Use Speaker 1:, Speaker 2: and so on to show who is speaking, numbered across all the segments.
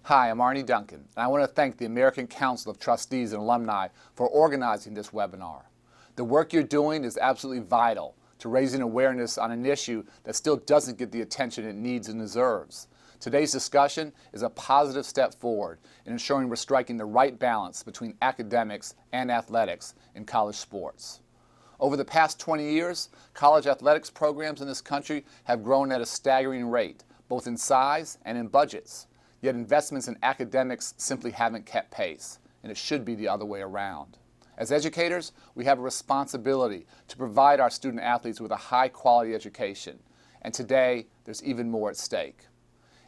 Speaker 1: Hi, I'm Arne Duncan, and I want to thank the American Council of Trustees and Alumni for organizing this webinar. The work you're doing is absolutely vital to raising awareness on an issue that still doesn't get the attention it needs and deserves. Today's discussion is a positive step forward in ensuring we're striking the right balance between academics and athletics in college sports. Over the past 20 years, college athletics programs in this country have grown at a staggering rate, both in size and in budgets. Yet investments in academics simply haven't kept pace, and it should be the other way around. As educators, we have a responsibility to provide our student athletes with a high-quality education, and today there's even more at stake.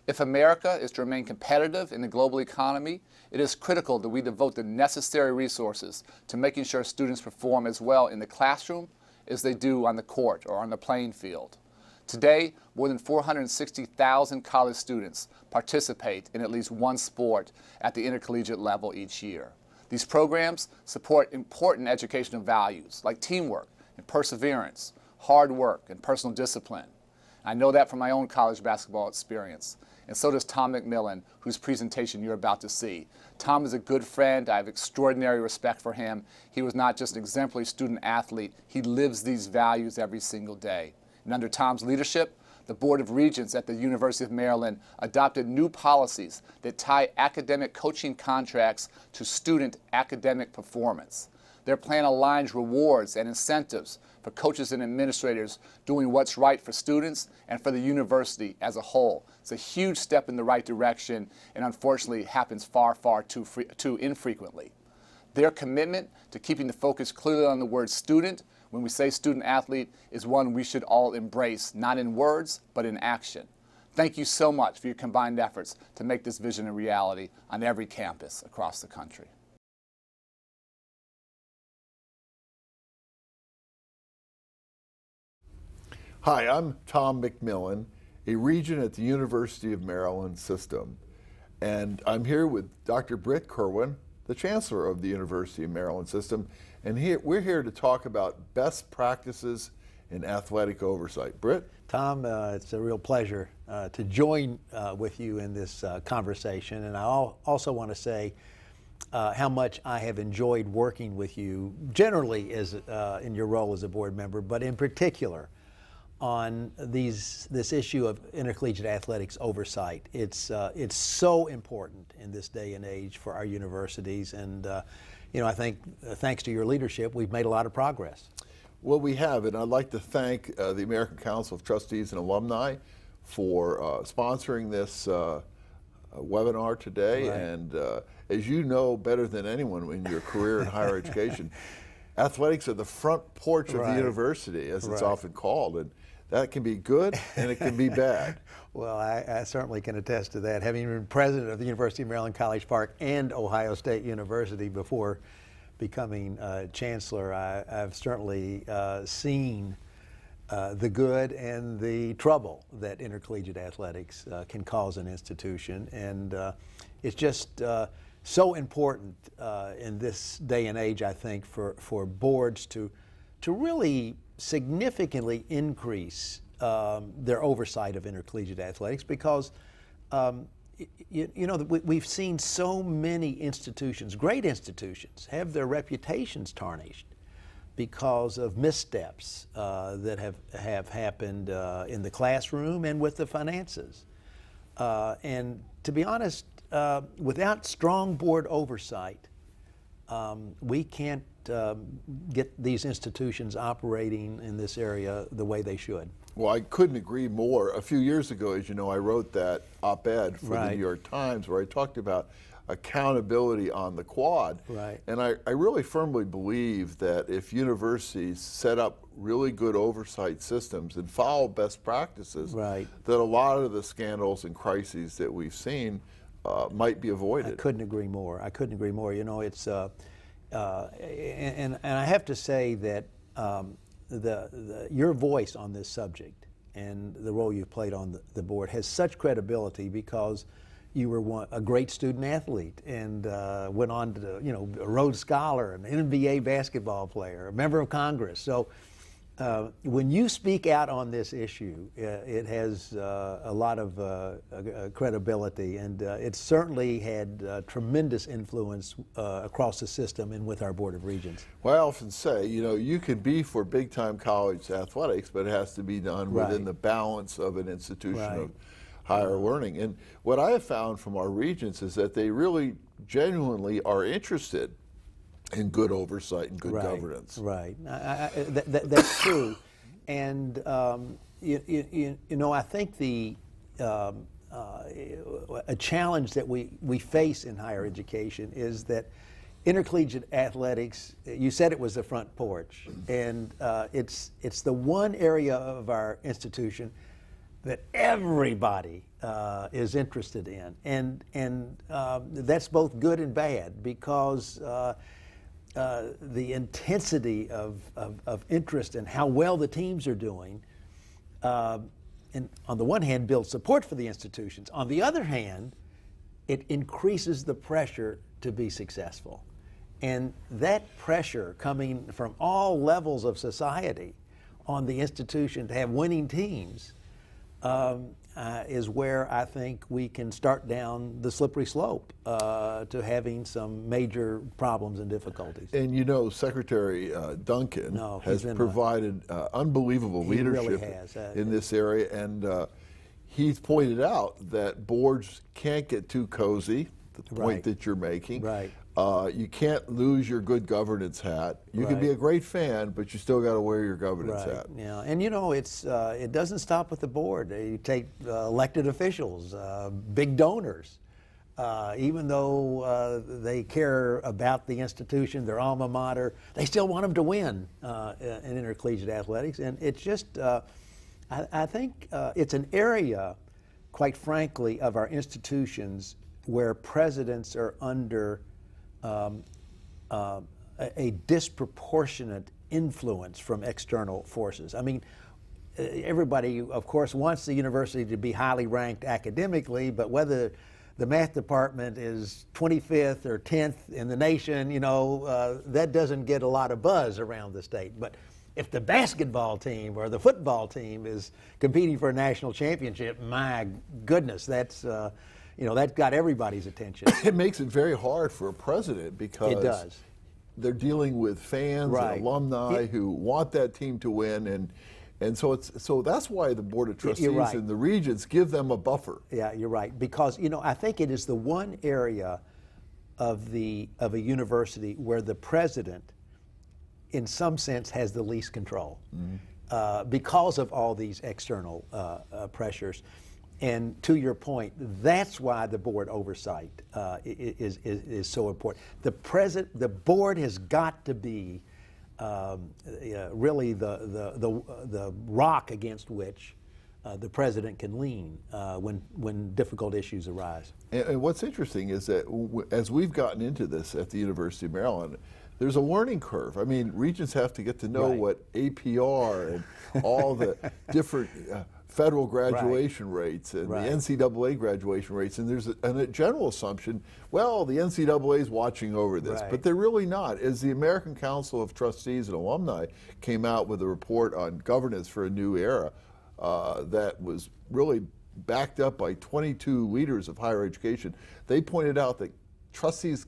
Speaker 1: If America is to remain competitive in the global economy, it is critical that we devote the necessary resources to making sure students perform as well in the classroom as they do on the court or on the playing field. Today, more than 460,000 college students participate in at least one sport at the intercollegiate level each year. These programs support important educational values like teamwork and perseverance, hard work, and personal discipline. I know that from my own college basketball experience, and so does Tom McMillen, whose presentation you're about to see. Tom is a good friend. I have extraordinary respect for him. He was not just an exemplary student athlete, he lives these values every single day. And under Tom's leadership, the Board of Regents at the University of Maryland adopted new policies that tie academic coaching contracts to student academic performance. Their plan aligns rewards and incentives for coaches and administrators doing what's right for students and for the university as a whole. It's a huge step in the right direction, and unfortunately happens far too infrequently. Their commitment to keeping the focus clearly on the word student when we say student athlete is one we should all embrace, not in words, but in action. Thank you so much for your combined efforts to make this vision a reality on every campus across the country.
Speaker 2: Hi, I'm Tom McMillin, a regent at the University of Maryland system, and I'm here with Dr. Britt Kirwan, the Chancellor of the University of Maryland system, and we're here to talk about best practices in athletic oversight. Britt?
Speaker 3: Tom, it's a real pleasure to join with you in this conversation, and I also want to say how much I have enjoyed working with you generally in your role as a board member, but in particular on this issue of intercollegiate athletics oversight. It's so important in this day and age for our universities, and I think thanks to your leadership, we've made a lot of progress.
Speaker 2: Well, we have, and I'd like to thank the American Council of Trustees and Alumni for sponsoring this webinar today. Right. And as you know better than anyone in your career in higher education, athletics are the front porch of the university, as it's often called, and that can be good and it can be bad.
Speaker 3: Well, I certainly can attest to that. Having been president of the University of Maryland College Park and Ohio State University before becoming chancellor, I've certainly seen the good and the trouble that intercollegiate athletics can cause an institution, and it's just so important in this day and age, I think, for boards to really significantly increase their oversight of intercollegiate athletics, because we've seen so many institutions, great institutions, have their reputations tarnished because of missteps that have happened in the classroom and with the finances. And to be honest, without strong board oversight, we can't get these institutions operating in this area the way they should.
Speaker 2: Well, I couldn't agree more. A few years ago, as you know, I wrote that op-ed for the New York Times where I talked about accountability on the quad.
Speaker 3: Right.
Speaker 2: And I really firmly believe that if universities set up really good oversight systems and follow best practices, that a lot of the scandals and crises that we've seen might be avoided.
Speaker 3: I couldn't agree more. I couldn't agree more. It's and I have to say that your voice on this subject and the role you've played on the board has such credibility, because you were a great student athlete and went on to, a Rhodes Scholar, an NBA basketball player, a member of Congress. So When you speak out on this issue, it has a lot of credibility, and it certainly had tremendous influence across the system and with our Board of Regents.
Speaker 2: Well, I often say, you can be for big-time college athletics, but it has to be done within the balance of an institution of higher learning. And what I have found from our regents is that they really genuinely are interested in good oversight and good governance.
Speaker 3: Right. That's true. And, I think a challenge that we face in higher education is that intercollegiate athletics, you said it was the front porch, and it's the one area of our institution that everybody is interested in. And that's both good and bad, because the intensity of interest in how well the teams are doing, and on the one hand builds support for the institutions. On the other hand, it increases the pressure to be successful. And that pressure coming from all levels of society on the institution to have winning teams is where I think we can start down the slippery slope to having some major problems and difficulties.
Speaker 2: And Secretary Duncan has provided unbelievable leadership in this area, and he's pointed out that boards can't get too cozy, the point that you're making.
Speaker 3: Right.
Speaker 2: You can't lose your good governance hat. You can be a great fan, but you still got to wear your governance hat.
Speaker 3: Yeah, and it doesn't stop with the board. You take elected officials, big donors, even though they care about the institution, their alma mater, they still want them to win in intercollegiate athletics. And it's just, I think it's an area, quite frankly, of our institutions where presidents are under a disproportionate influence from external forces. I mean, everybody, of course, wants the university to be highly ranked academically, but whether the math department is 25th or 10th in the nation, that doesn't get a lot of buzz around the state. But if the basketball team or the football team is competing for a national championship, my goodness, that's that got everybody's attention.
Speaker 2: It makes it very hard for a president, because they're dealing with fans and alumni who want that team to win, and so that's why the Board of Trustees and the Regents give them a buffer.
Speaker 3: Yeah, you're right, because I think it is the one area of a university where the president, in some sense, has the least control because of all these external pressures. And to your point, that's why the board oversight is so important. The board has got to be really the rock against which the president can lean when difficult issues arise.
Speaker 2: And what's interesting is that as we've gotten into this at the University of Maryland, there's a learning curve. I mean, regents have to get to know what APR and all the different federal graduation rates and the NCAA graduation rates, and there's a general assumption, well, the NCAA is watching over this, but they're really not. As the American Council of Trustees and Alumni came out with a report on governance for a new era that was really backed up by 22 leaders of higher education, they pointed out that trustees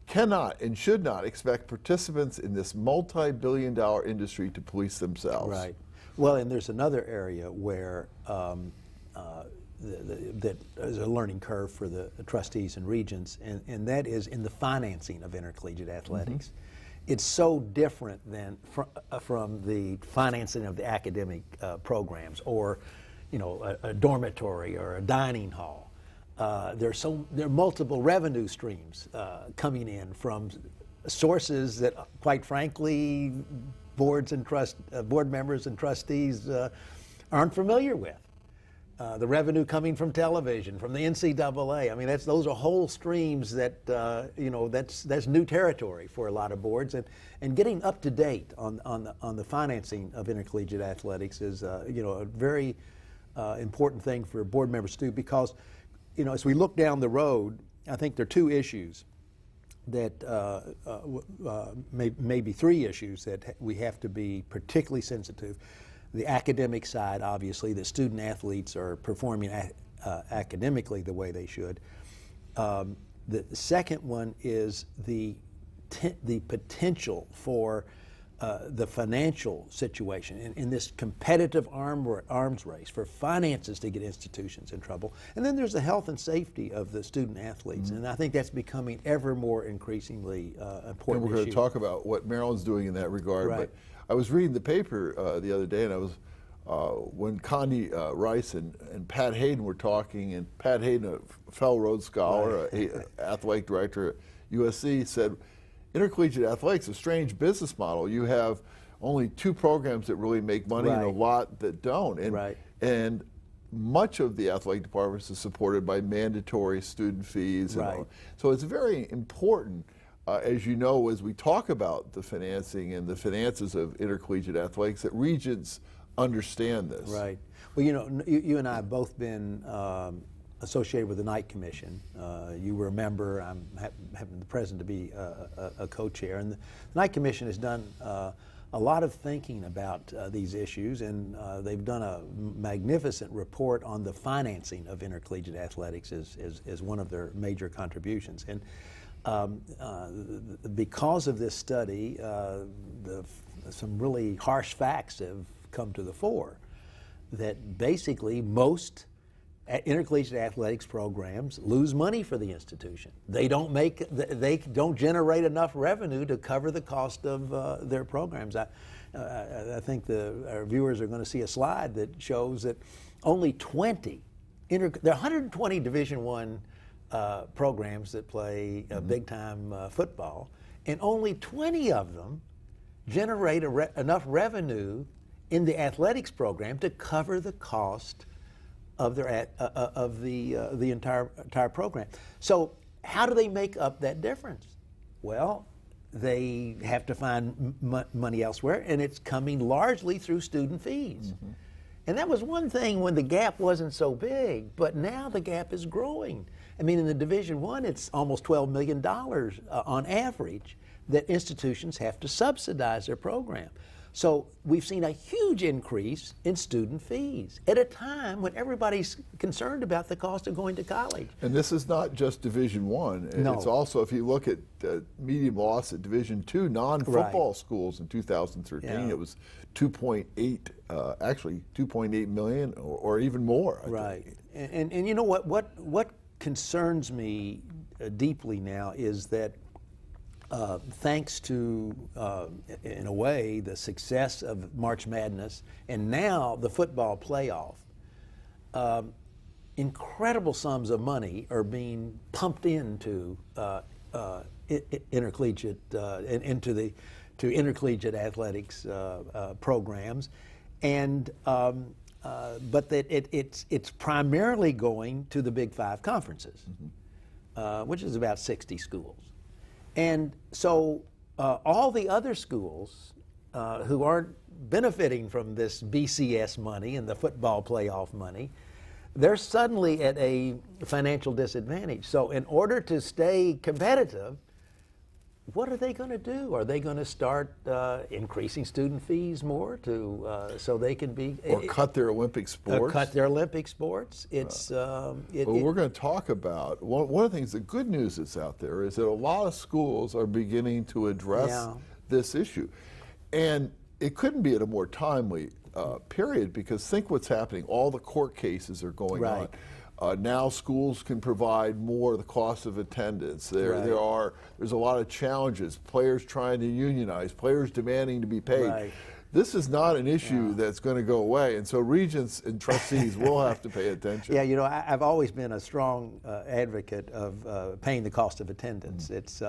Speaker 2: cannot and should not expect participants in this multi-billion-dollar industry to police themselves.
Speaker 3: Right. Well, and there's another area where that is a learning curve for the trustees and regents, and that is in the financing of intercollegiate athletics. It's so different than from the financing of the academic programs, or a dormitory or a dining hall. There are multiple revenue streams coming in from sources that, quite frankly, board members and trustees aren't familiar with. The revenue coming from television, from the NCAA. I mean, those are whole streams that that's new territory for a lot of boards, and getting up to date on the financing of intercollegiate athletics is a very important thing for board members to do, because as we look down the road, I think there are two issues. maybe three issues that we have to be particularly sensitive. The academic side, obviously, that student athletes are performing academically the way they should. The second one is the potential for the financial situation in this competitive arms race for finances to get institutions in trouble. And then there's the health and safety of the student athletes. And I think that's becoming ever more increasingly important.
Speaker 2: And we're going to talk about what Maryland's doing in that regard.
Speaker 3: Right.
Speaker 2: But I was reading the paper the other day, and I was when Condi Rice and Pat Hayden were talking, and Pat Hayden, a fellow Rhodes Scholar, athletic director at USC, said, intercollegiate athletics is a strange business model. You have only two programs that really make money and a lot that don't. And much of the athletic departments is supported by mandatory student fees. And all. So it's very important, as you know, as we talk about the financing and the finances of intercollegiate athletics, that regents understand this.
Speaker 3: Right. Well, you know, you and I have both been associated with the Knight Commission. You were a member. I'm having the president to be a co-chair. And the Knight Commission has done a lot of thinking about these issues, and they've done a magnificent report on the financing of intercollegiate athletics as one of their major contributions. And because of this study, some really harsh facts have come to the fore, that basically most intercollegiate athletics programs lose money for the institution. They don't generate enough revenue to cover the cost of their programs. I think our viewers are going to see a slide that shows that only 20, there are 120 Division I programs that play big-time football, and only 20 of them generate enough revenue in the athletics program to cover the cost of the entire program. So how do they make up that difference? Well, they have to find money elsewhere, and it's coming largely through student fees. And that was one thing when the gap wasn't so big, but now the gap is growing. I mean, in the Division I, it's almost $12 million on average that institutions have to subsidize their program. So we've seen a huge increase in student fees at a time when everybody's concerned about the cost of going to college.
Speaker 2: And this is not just Division I.
Speaker 3: No.
Speaker 2: It's also, if you look at median loss at Division II non-football schools in 2013, it was 2.8, actually 2.8 million or even more. I think.
Speaker 3: And you know what concerns me deeply now is that thanks to, in a way, the success of March Madness and now the football playoff, incredible sums of money are being pumped into intercollegiate intercollegiate athletics programs, and but that it's primarily going to the Big Five conferences, which is about 60 schools. And so all the other schools who aren't benefiting from this BCS money and the football playoff money, they're suddenly at a financial disadvantage. So in order to stay competitive, what are they going to do? Are they going to start increasing student fees more so they can be
Speaker 2: or cut their Olympic sports?
Speaker 3: Cut their Olympic sports. It's
Speaker 2: well, we're going to talk about one of the things. The good news that's out there is that a lot of schools are beginning to address this issue, and it couldn't be at a more timely period, because think what's happening. All the court cases are going on. Now schools can provide more of the cost of attendance. There's a lot of challenges. Players trying to unionize, players demanding to be paid. This is not an issue that's going to go away, and so regents and trustees will have to pay attention.
Speaker 3: Yeah, you know, I've always been a strong advocate of paying the cost of attendance. It's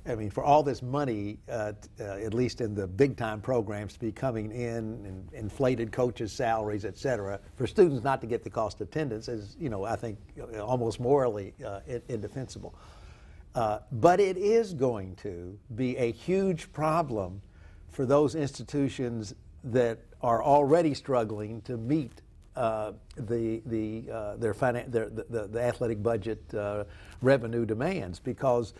Speaker 3: I mean, for all this money, at least in the big-time programs, to be coming in and inflated coaches' salaries, et cetera, for students not to get the cost of attendance is, you know, I think almost morally indefensible. But it is going to be a huge problem for those institutions that are already struggling to meet the athletic budget revenue demands, because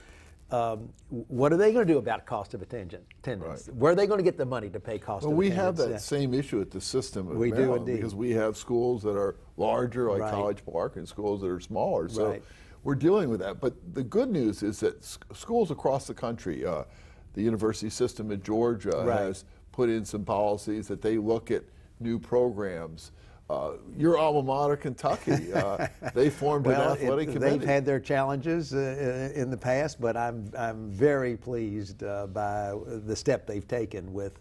Speaker 3: what are they going to do about cost of attendance?
Speaker 2: Right.
Speaker 3: Where are they going to get the money to pay cost of
Speaker 2: we
Speaker 3: attendance?
Speaker 2: have that same issue at the system of
Speaker 3: We do
Speaker 2: Maryland,
Speaker 3: indeed.
Speaker 2: because we have schools that are larger, like
Speaker 3: Right.
Speaker 2: College Park, and schools that are smaller. So
Speaker 3: Right.
Speaker 2: we're dealing with that. But the good news is that schools across the country, the university system in Georgia
Speaker 3: Right.
Speaker 2: has put in some policies that they look at new programs. Your alma mater, Kentucky, they formed an athletic committee.
Speaker 3: They've had their challenges in the past, but I'm very pleased by the step they've taken with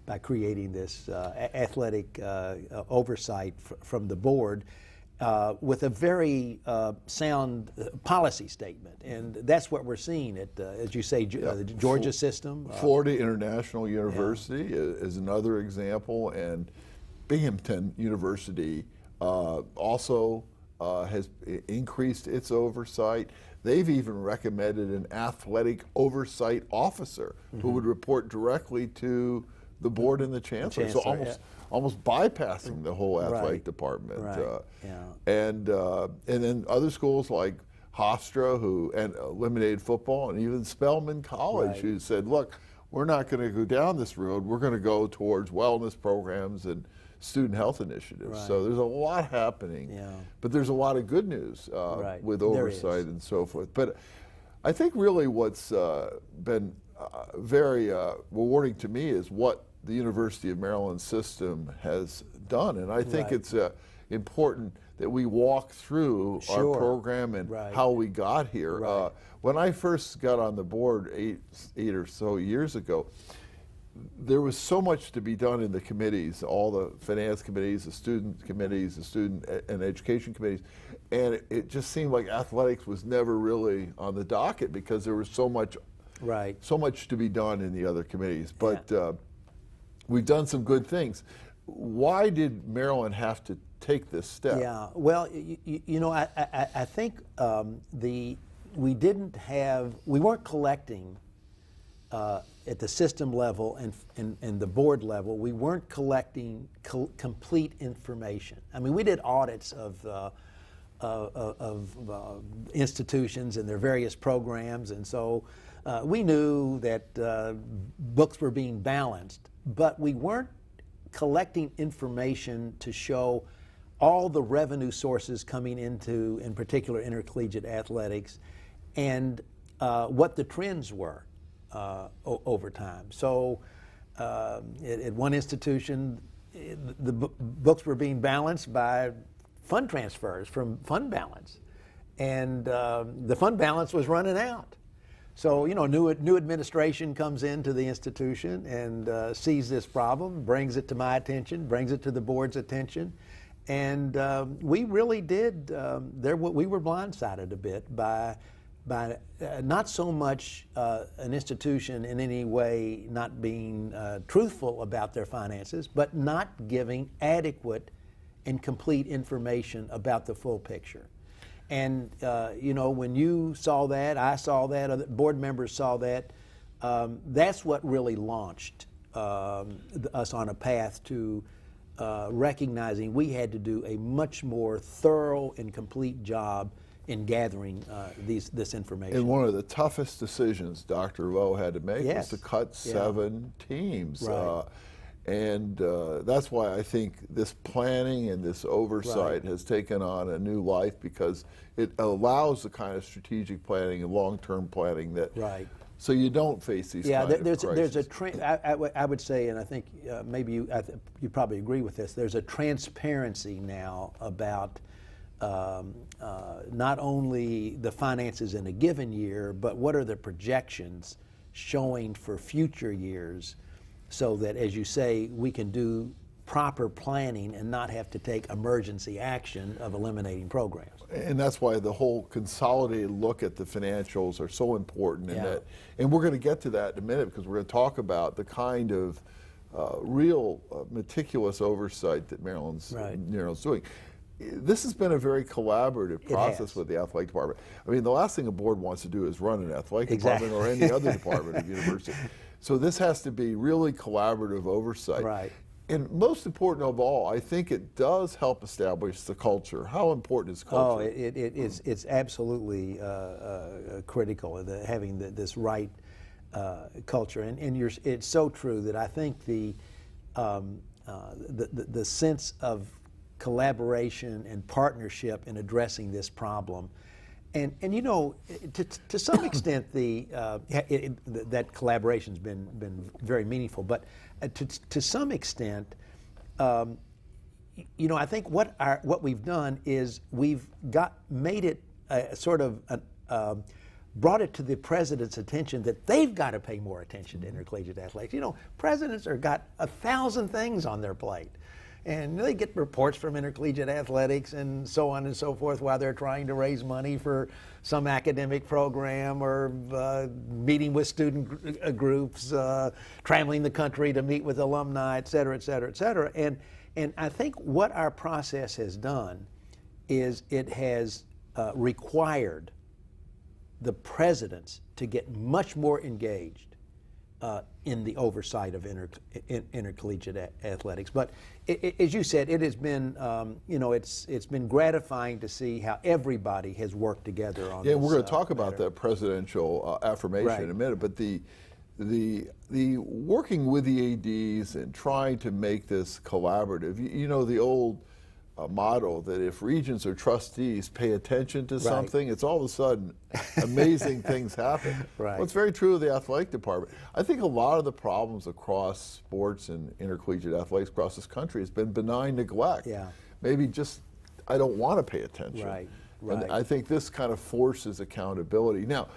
Speaker 3: by creating this athletic oversight from the board with a very sound policy statement, and that's what we're seeing at, as you say, the Georgia system.
Speaker 2: Florida International University is another example, and Binghamton University also has increased its oversight. They've even recommended an athletic oversight officer who would report directly to the board and the chancellor. So almost bypassing the whole athletic department. And then other schools like Hofstra, who eliminated football, and even Spelman College, who said, look, we're not going to go down this road. We're going to go towards wellness programs and student health initiatives. So there's a lot happening, but there's a lot of good news with oversight and so forth. But I think really what's been very rewarding to me is what the University of Maryland system has done. And I think it's important that we walk through our program and how we got here. When I first got on the board eight or so years ago, there was so much to be done in the committees, all the finance committees, the student committees, the student and education committees, and it just seemed like athletics was never really on the docket because there was so much to be done in the other committees. But we've done some good things. Why did Maryland have to take this step?
Speaker 3: Yeah, well, you know, I think we weren't collecting at the system level and the board level, we weren't collecting complete information. I mean, we did audits of institutions and their various programs, and so we knew that books were being balanced, but we weren't collecting information to show all the revenue sources coming into, in particular, intercollegiate athletics, and what the trends were over time. So at one institution, the books were being balanced by fund transfers from fund balance, and the fund balance was running out. So, you know, new administration comes into the institution and sees this problem, brings it to my attention, brings it to the board's attention, and we really did. We were blindsided a bit by not so much an institution in any way not being truthful about their finances, but not giving adequate and complete information about the full picture. And you know, when you saw that, I saw that, other board members saw that, that's what really launched us on a path to recognizing we had to do a much more thorough and complete job in gathering this information.
Speaker 2: And one of the toughest decisions Dr. Lowe had to make was to cut 7 teams. And that's why I think this planning and this oversight has taken on a new life, because it allows the kind of strategic planning and long-term planning that so you don't face these kind of crises.
Speaker 3: There's a trend, I would say, and I think maybe you probably agree with this, there's a transparency now about not only the finances in a given year, but what are the projections showing for future years, so that, as you say, we can do proper planning and not have to take emergency action of eliminating programs.
Speaker 2: And that's why the whole consolidated look at the financials are so important. And we're going to get to that in a minute, because we're going to talk about the kind of real meticulous oversight that Maryland's doing. This has been a very collaborative process with the athletic department. I mean, the last thing a board wants to do is run an athletic department or any other department of university. So this has to be really collaborative oversight. And most important of all, I think it does help establish the culture. How important is
Speaker 3: Oh,
Speaker 2: culture?
Speaker 3: it's absolutely critical, having this right culture. And it's so true that I think the sense of collaboration and partnership in addressing this problem, and you know, to some extent, that collaboration's been very meaningful. But to some extent, you know, I think what we've done is we've made it brought it to the president's attention that they've got to pay more attention to intercollegiate athletics. You know, presidents are got 1,000 things on their plate, and they get reports from intercollegiate athletics and so on and so forth while they're trying to raise money for some academic program or meeting with student groups, traveling the country to meet with alumni, et cetera, et cetera, et cetera. And I think what our process has done is it has required the presidents to get much more engaged in the oversight of intercollegiate athletics. But as you said, it has been, you know, it's been gratifying to see how everybody has worked together on this.
Speaker 2: Yeah, we're going to talk about that presidential affirmation in a minute, but the working with the ADs and trying to make this collaborative, you know, the old motto that if regents or trustees pay attention to something, it's all of a sudden amazing things happen.
Speaker 3: Right.
Speaker 2: Well, it's very true of the athletic department. I think a lot of the problems across sports and intercollegiate athletics across this country has been benign neglect.
Speaker 3: Yeah.
Speaker 2: Maybe just, I don't want to pay attention.
Speaker 3: Right.
Speaker 2: And I think this kind of forces accountability. Now,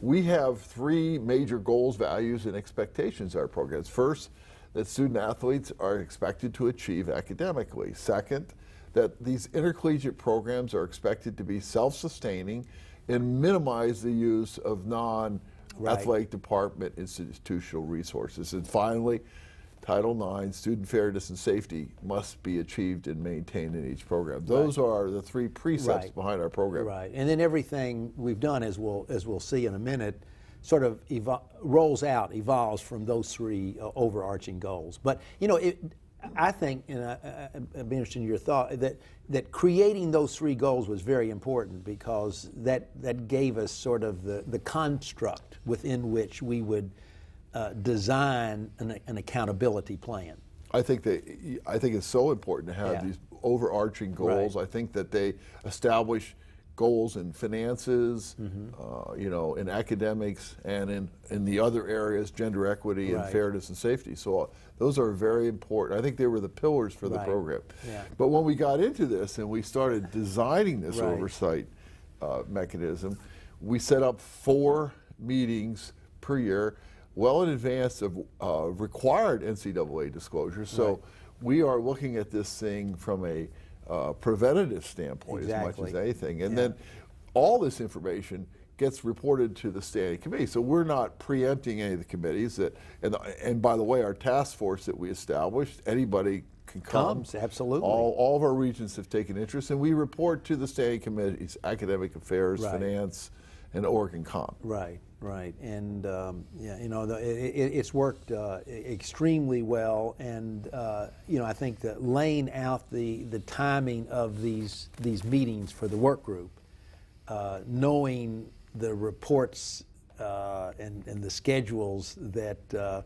Speaker 2: we have 3 major goals, values, and expectations of our programs. First, that student athletes are expected to achieve academically. Second, that these intercollegiate programs are expected to be self-sustaining and minimize the use of non-athletic department institutional resources. And finally, Title IX, student fairness and safety must be achieved and maintained in each program. Those are the 3 precepts behind our program.
Speaker 3: Right, and then everything we've done, as we'll see in a minute, sort of evolves from those 3 overarching goals. But you know, I think, and I'd be interested in your thought, that creating those 3 goals was very important because that gave us sort of the construct within which we would design an accountability plan.
Speaker 2: I think it's so important to have these overarching goals. I think that they establish goals in finances, you know, in academics, and in the other areas, gender equity and fairness and safety. So those are very important. I think they were the pillars for the program. Yeah. But when we got into this and we started designing this oversight mechanism, we set up 4 meetings per year, well in advance of required NCAA disclosures. So we are looking at this thing from a preventative standpoint as much as anything. And then all this information gets reported to the standing committee. So we're not preempting any of the committees. And by the way, our task force that we established, anybody can come.
Speaker 3: Absolutely.
Speaker 2: All of our regents have taken interest, and we report to the standing committees, academic affairs, finance, and Oregon Comp.
Speaker 3: Right. And yeah, you know, it's worked extremely well, and you know, I think that laying out the timing of these meetings for the work group, knowing the reports and the schedules that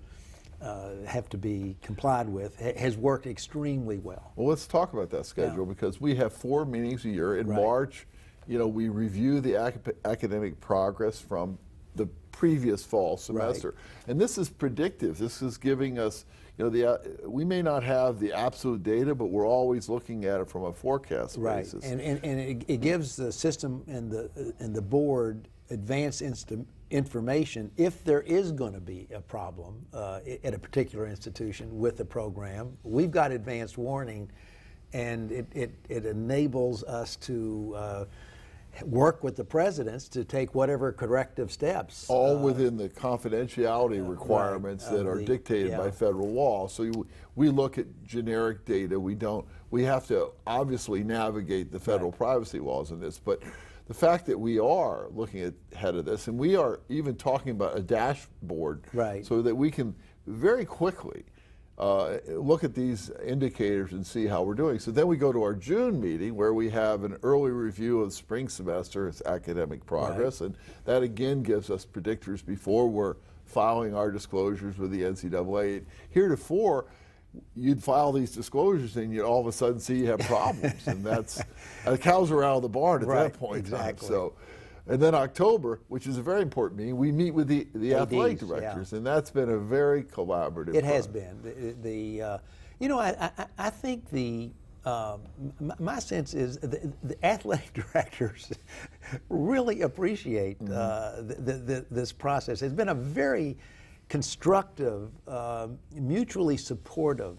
Speaker 3: have to be complied with has worked extremely well.
Speaker 2: Well, let's talk about that schedule because we have 4 meetings a year. In March, you know, we review the academic progress from the previous fall semester. And this is predictive. This is giving us, you know, we may not have the absolute data, but we're always looking at it from a forecast basis.
Speaker 3: And it gives the system and the board advanced information if there is going to be a problem at a particular institution with the program. We've got advanced warning, and it enables us to work with the presidents to take whatever corrective steps.
Speaker 2: All within the confidentiality requirements that are dictated by federal law. So we look at generic data. We have to obviously navigate the federal privacy laws in this, but the fact that we are looking ahead of this, and we are even talking about a dashboard so that we can very quickly look at these indicators and see how we're doing. So then we go to our June meeting where we have an early review of the spring semester, it's academic progress, and that again gives us predictors before we're filing our disclosures with the NCAA. Heretofore, you'd file these disclosures and you'd all of a sudden see you have problems, and that's the cows are out of the barn at that point.
Speaker 3: Exactly.
Speaker 2: So, and then October, which is a very important meeting, we meet with the athletic directors, and that's been a very collaborative.
Speaker 3: It has been. You know, I think my sense is the athletic directors really appreciate this process. It's been a very constructive, mutually supportive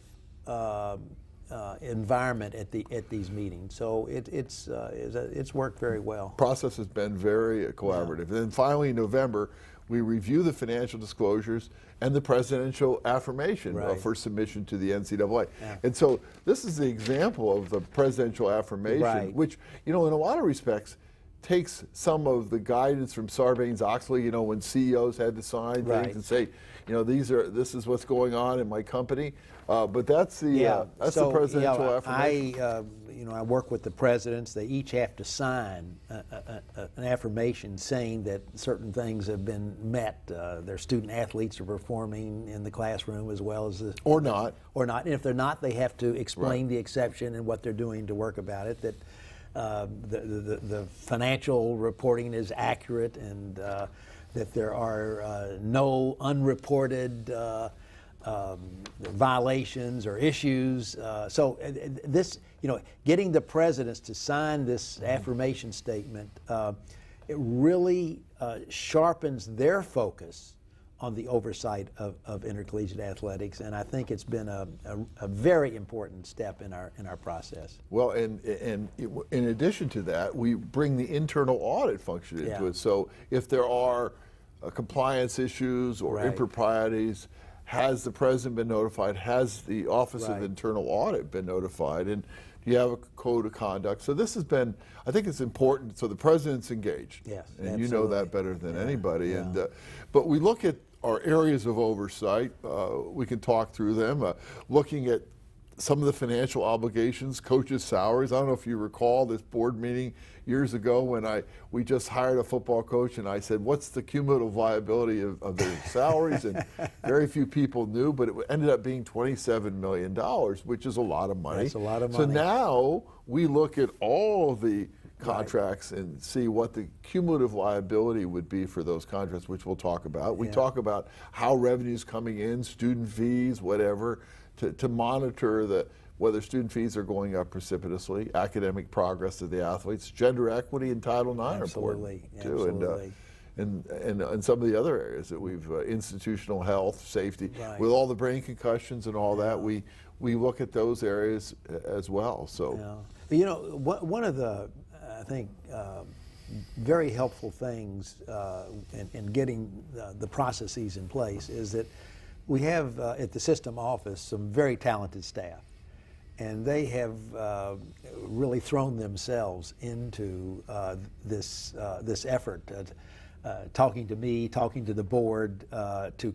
Speaker 3: environment at these meetings. So it's worked very well.
Speaker 2: Process has been very collaborative. And then finally in November, we review the financial disclosures and the presidential affirmation for submission to the NCAA.
Speaker 3: Yeah.
Speaker 2: And so this is the example of the presidential affirmation, which, you know, in a lot of respects, takes some of the guidance from Sarbanes-Oxley, you know, when CEOs had to sign things and say, you know, this is what's going on in my company. But that's the presidential affirmation.
Speaker 3: You know, I work with the presidents. They each have to sign an affirmation saying that certain things have been met. Their student athletes are performing in the classroom as well as
Speaker 2: or not.
Speaker 3: And if they're not, they have to explain the exception and what they're doing to work about it. That the financial reporting is accurate, and that there are no unreported violations or issues. So this, you know, getting the presidents to sign this affirmation statement, it really sharpens their focus on the oversight of intercollegiate athletics, and I think it's been a very important step in our process.
Speaker 2: Well, and in addition to that, we bring the internal audit function into it. So if there are compliance issues or improprieties, has the president been notified? Has the Office of Internal Audit been notified? And do you have a code of conduct? So this has been, I think it's important, so the president's engaged.
Speaker 3: Yes,
Speaker 2: and
Speaker 3: absolutely.
Speaker 2: You know that better than anybody. Yeah. And but we look at our areas of oversight. We can talk through them, looking at some of the financial obligations, coaches' salaries. I don't know if you recall this board meeting years ago when we just hired a football coach, and I said, what's the cumulative liability of their salaries? And very few people knew, but it ended up being $27 million, which is a lot of money.
Speaker 3: That's a lot of money.
Speaker 2: So now we look at all of the contracts and see what the cumulative liability would be for those contracts, which we'll talk about. We talk about how revenue's coming in, student fees, whatever, to monitor whether student fees are going up precipitously, academic progress of the athletes, gender equity and Title IX are important too, and some of the other areas that we've institutional health, safety, with all the brain concussions and all that, we look at those areas as well. So,
Speaker 3: you know, one of the I think very helpful things in getting the processes in place is that we have at the system office some very talented staff, and they have really thrown themselves into this effort, talking to me, talking to the board, to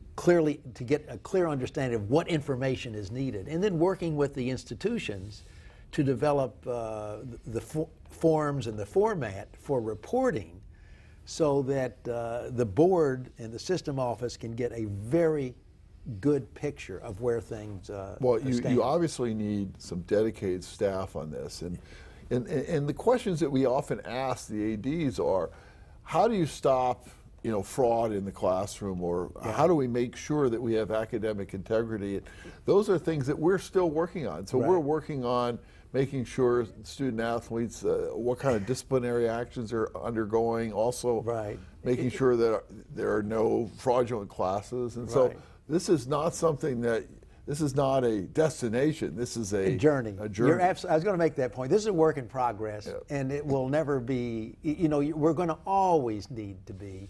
Speaker 3: get a clear understanding of what information is needed, and then working with the institutions to develop the forms and the format for reporting, so that the board and the system office can get a very good picture of where things
Speaker 2: well, you obviously need some dedicated staff on this, and the questions that we often ask the ADs are, how do you stop, you know, fraud in the classroom, or how do we make sure that we have academic integrity? Those are things that we're still working on. So we're working on making sure student athletes, what kind of disciplinary actions are undergoing, also making sure that there are no fraudulent classes. And so this is not something this is not a destination. This is a
Speaker 3: journey.
Speaker 2: A journey.
Speaker 3: I was going to make that point. This is a work in progress, and it will never be, you know, we're going to always need to be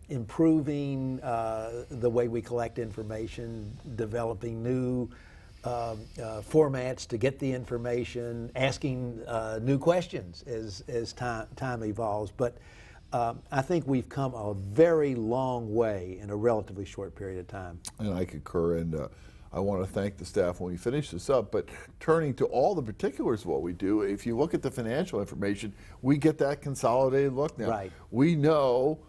Speaker 3: improving the way we collect information, developing new formats to get the information, asking new questions as time evolves. But I think we've come a very long way in a relatively short period of time.
Speaker 2: And I concur. And I want to thank the staff when we finish this up, but turning to all the particulars of what we do, if you look at the financial information, we get that consolidated look now.
Speaker 3: Right.
Speaker 2: We know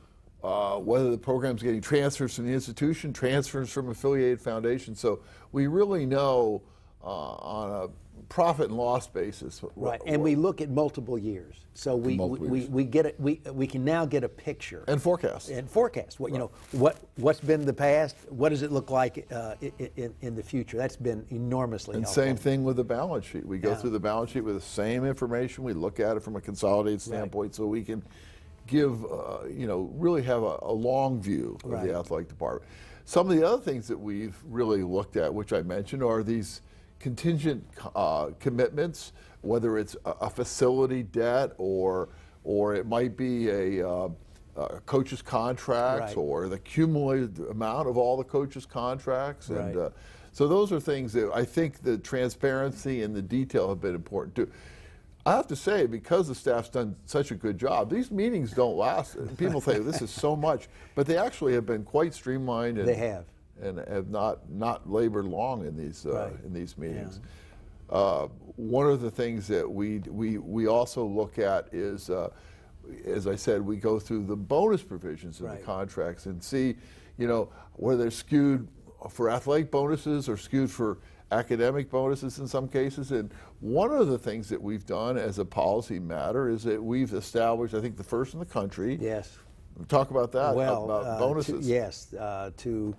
Speaker 2: whether the program's getting transfers from the institution, transfers from affiliated foundations, so we really know on a profit and loss basis.
Speaker 3: Right, and we look at multiple years, so we get it. We can now get a picture
Speaker 2: and forecast.
Speaker 3: What you know, what's been the past. What does it look like in the future? That's been enormously
Speaker 2: and
Speaker 3: helpful.
Speaker 2: Same thing with the balance sheet. We go through the balance sheet with the same information. We look at it from a consolidated standpoint, so we can give really have a long view of the athletic department. Some of the other things that we've really looked at, which I mentioned, are these contingent commitments, whether it's a facility debt or it might be a coach's contracts or the cumulative amount of all the coaches' contracts. And so those are things that I think the transparency and the detail have been important too. I have to say, because the staff's done such a good job, these meetings don't last. People say this is so much, but they actually have been quite streamlined. And,
Speaker 3: they have.
Speaker 2: And have not labored long in these meetings. One of the things that we also look at is, as I said, we go through the bonus provisions of the contracts and see, whether they're skewed for athletic bonuses or skewed for academic bonuses in some cases. And one of the things that we've done as a policy matter is that we've established, I think, the first in the country.
Speaker 3: Yes.
Speaker 2: Talk about that.
Speaker 3: Well,
Speaker 2: about bonuses.
Speaker 3: To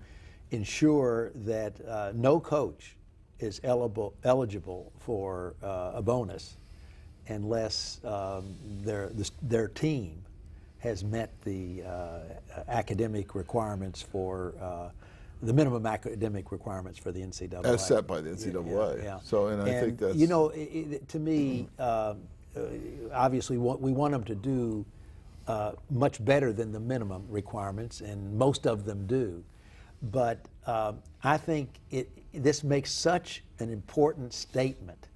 Speaker 3: ensure that no coach is eligible for a bonus unless their team has met the academic requirements for the minimum academic requirements for the NCAA.
Speaker 2: As set by the NCAA. So, and I think that's...
Speaker 3: to me, obviously we want them to do much better than the minimum requirements, and most of them do. But I think this makes such an important statement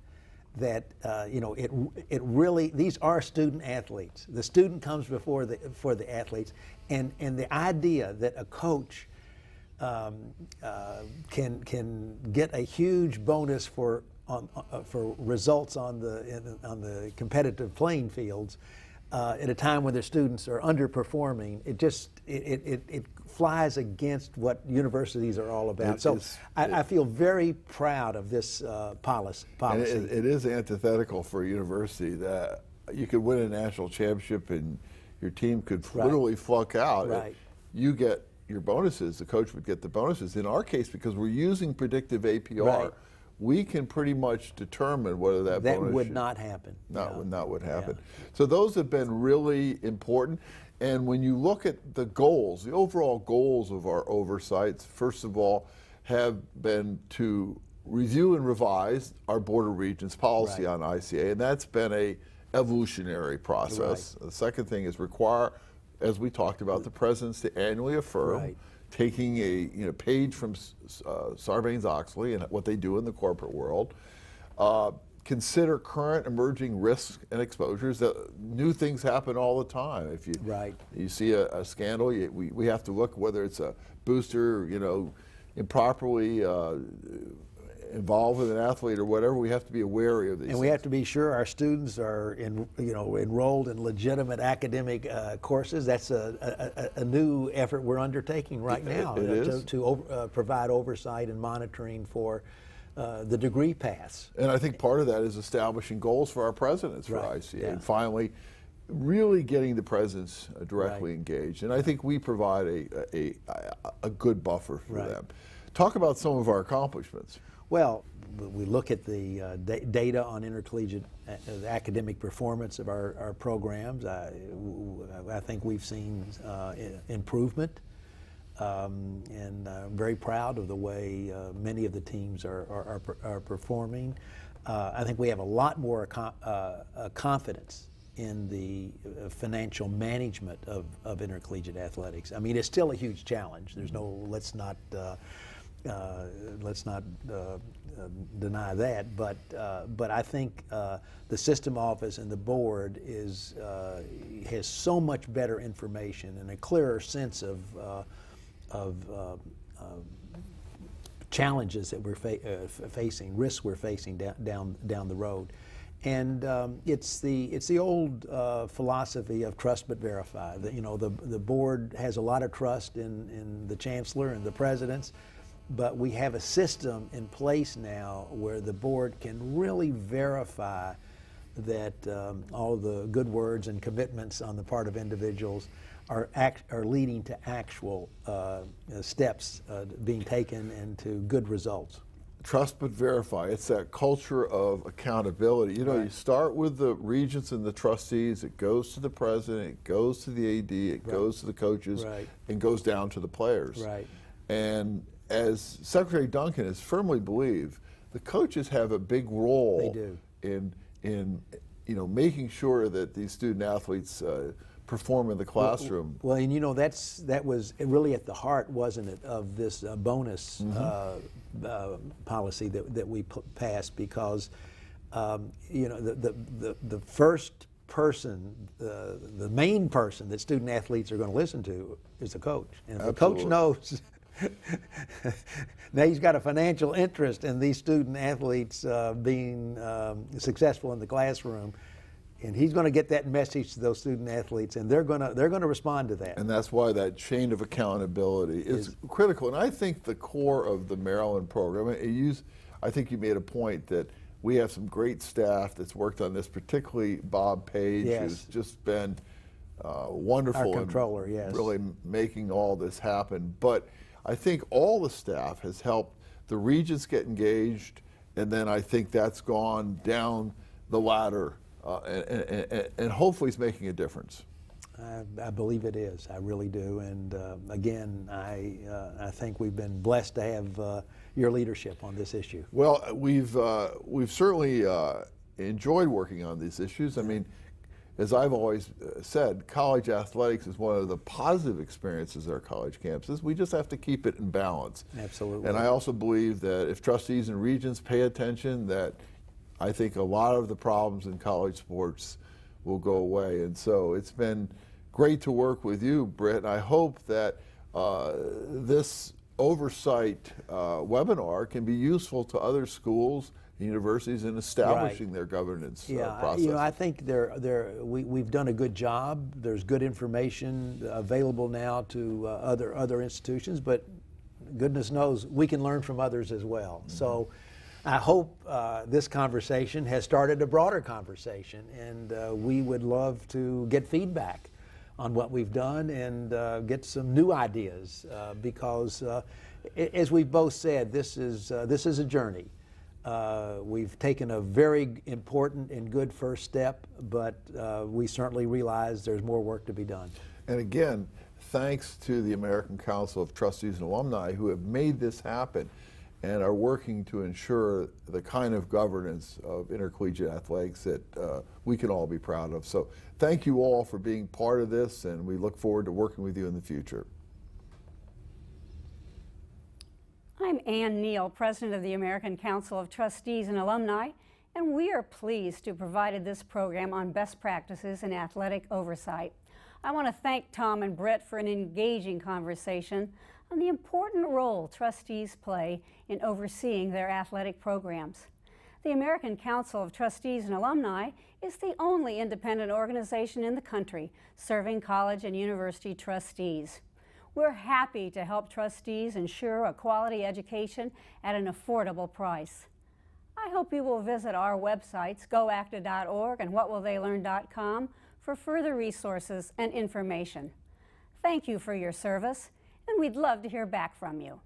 Speaker 3: that it really, these are student athletes. The student comes before the athletes, and the idea that a coach can get a huge bonus for results on the competitive playing fields at a time when their students are underperforming, it flies against what universities are all about. I feel very proud of this policy.
Speaker 2: And it is antithetical for a university that you could win a national championship and your team could literally flunk out.
Speaker 3: Right.
Speaker 2: You get your bonuses, the coach would get the bonuses. In our case, because we're using predictive APR, we can pretty much determine whether that bonus
Speaker 3: would not happen.
Speaker 2: Not would happen. So those have been really important. And when you look at the goals, the overall goals of our oversights, first of all, have been to review and revise our Board of Regents policy on ICA, and that's been a evolutionary process. The second thing is require, as we talked about, the presidents to annually affirm, taking a page from Sarbanes-Oxley and what they do in the corporate world. Consider current emerging risks and exposures. New things happen all the time. If you see a scandal, we have to look whether it's a booster, improperly involved with an athlete or whatever. We have to be wary of these.
Speaker 3: And we have to be sure our students are enrolled in legitimate academic courses. That's a new effort we're undertaking right now to provide oversight and monitoring for the degree paths.
Speaker 2: And I think part of that is establishing goals for our presidents for ICA, and finally really getting the presidents directly engaged. And I think we provide a good buffer for them. Talk about some of our accomplishments.
Speaker 3: Well, we look at the data on intercollegiate academic performance of our programs. I think we've seen improvement. And I'm very proud of the way many of the teams are performing. I think we have a lot more confidence in the financial management of intercollegiate athletics. I mean, it's still a huge challenge. There's let's not deny that. But I think the system office and the board has so much better information and a clearer sense of challenges that we're facing, risks we're facing down the road. And it's the old philosophy of trust but verify. That, you know, the board has a lot of trust in the Chancellor and the presidents, but we have a system in place now where the board can really verify that all the good words and commitments on the part of individuals are leading to actual steps being taken and to good results.
Speaker 2: Trust but verify. It's that culture of accountability. You know, you start with the regents and the trustees, it goes to the president, it goes to the AD, it goes to the coaches, and goes down to the players. And as Secretary Duncan has firmly believed, the coaches have a big role in you know, making sure that these student athletes perform in the classroom.
Speaker 3: Well, and you know, that was really at the heart, wasn't it, of this bonus policy that we passed, because you know, the first person, the main person that student athletes are going to listen to is the coach, and if the coach knows now he's got a financial interest in these student athletes being successful in the classroom, and he's going to get that message to those student athletes, and they're going to respond to that.
Speaker 2: And that's why that chain of accountability is critical. And I think the core of the Maryland program, I think you made a point that we have some great staff that's worked on this, particularly Bob Page, who's just been wonderful.
Speaker 3: Our controller,
Speaker 2: in really making all this happen. But I think all the staff has helped the regents get engaged, and then I think that's gone down the ladder. And hopefully it's making a difference.
Speaker 3: I believe it is. I really do. And again, I think we've been blessed to have your leadership on this issue.
Speaker 2: Well, we've certainly enjoyed working on these issues. I mean, as I've always said, college athletics is one of the positive experiences at our college campuses. We just have to keep it in balance.
Speaker 3: Absolutely.
Speaker 2: And I also believe that if trustees and regents pay attention, that I think a lot of the problems in college sports will go away. And so it's been great to work with you, Britt. And I hope that this oversight webinar can be useful to other schools, universities, in establishing their governance process.
Speaker 3: You know, I think we've done a good job. There's good information available now to other institutions, but goodness knows we can learn from others as well. So I hope this conversation has started a broader conversation, and we would love to get feedback on what we've done and get some new ideas because, as we've both said, this is a journey. We've taken a very important and good first step, but we certainly realize there's more work to be done.
Speaker 2: And again, thanks to the American Council of Trustees and Alumni who have made this happen and are working to ensure the kind of governance of intercollegiate athletics that we can all be proud of. So thank you all for being part of this, and we look forward to working with you in the future.
Speaker 4: I'm Ann Neal, President of the American Council of Trustees and Alumni, and we are pleased to have provided this program on best practices in athletic oversight. I want to thank Tom and Britt for an engaging conversation on the important role trustees play in overseeing their athletic programs. The American Council of Trustees and Alumni is the only independent organization in the country serving college and university trustees. We're happy to help trustees ensure a quality education at an affordable price. I hope you will visit our websites, goacta.org and whatwilltheylearn.com, for further resources and information. Thank you for your service, and we'd love to hear back from you.